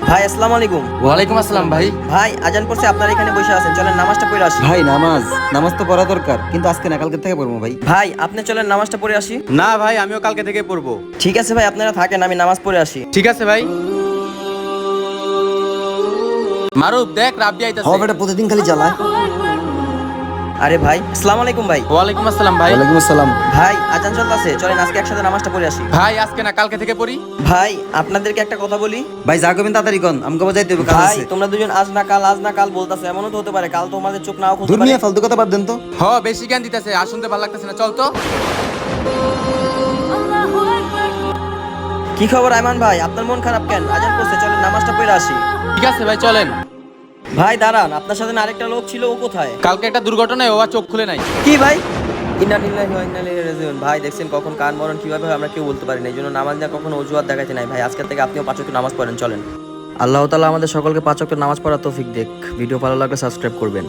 ভাই আসসালামু আলাইকুম। ওয়ালাইকুম আসসালাম ভাই। ভাই আজান পড়ছে, আপনারা এখানে বসে আছেন, চলেন নামাজটা পড়ে আসি। ভাই নামাজ তো পড়া দরকার, কিন্তু আজকে না কালকে থেকে পড়বো ভাই। ভাই আপনি চলেন নামাজটা পড়ে আসি। না ভাই, আমিও কালকে থেকে পড়বো। ঠিক আছে ভাই, আপনারা থাকেন, আমি নামাজ পড়ে আসি। ঠিক আছে ভাই। মারুফ দেখ, রাব্বি আইতাছে। হওয়া বেটা প্রতিদিন খালি জ্বালায়। আরে ভাই আসসালামু আলাইকুম ভাই। ওয়ালাইকুম আসসালাম ভাই। ওয়ালাইকুম আসসালাম। ভাই আজান চলতেছে, চলেন আজকে একসাথে নামাজটা পড়ে আসি। ভাই আজকে না কালকে থেকে পড়ি। ভাই আপনাদেরকে একটা কথা বলি। ভাই যা করবেন তাড়াতাড়ি কোন, আমাকে বাজাইতে হবে কাজ ভাই আছে। তোমরা দুজন আজ না কাল আজ না কাল বলতাছে, এমনও তো হতে পারে কাল তোমাদের চোখ নাও খুলতে পারে। দুনিয়া ফালতু কথা বাদ দেন তো। হ, বেশি জ্ঞান দিতেছে, আর শুনতে ভালো লাগতেছে না, চল তো। কি খবর আয়মান ভাই, আপনার মন খারাপ কেন? আজান পড়ছে, চলেন নামাজটা পড়ে আসি। ঠিক আছে ভাই, চলেন। ভাই দাঁড়ান, আপনার সাথে না আরেকটা লোক ছিল, ও কোথায়? কালকে একটা দুর্ঘটনায় ও আর চোখ খুলে নাই। কি ভাই? ইন্না লিল্লাহি ওয়া ইন্না ইলাইহি রাজিউন। ভাই দেখছেন কখন কার মরণ কিভাবে হয় আমরা কেউ বলতে পারি না, এই জন্য নামাজ না কখনো অজুহাত দেখাইতে নাই। ভাই আজকে থেকে আপনিও 5 ওয়াক্ত নামাজ পড়েন, চলেন। আল্লাহ তাআলা আমাদের সকলকে 5 ওয়াক্ত নামাজ পড়ার তৌফিক দেখ। ভিডিও ভালো লাগলে সাবস্ক্রাইব করবেন।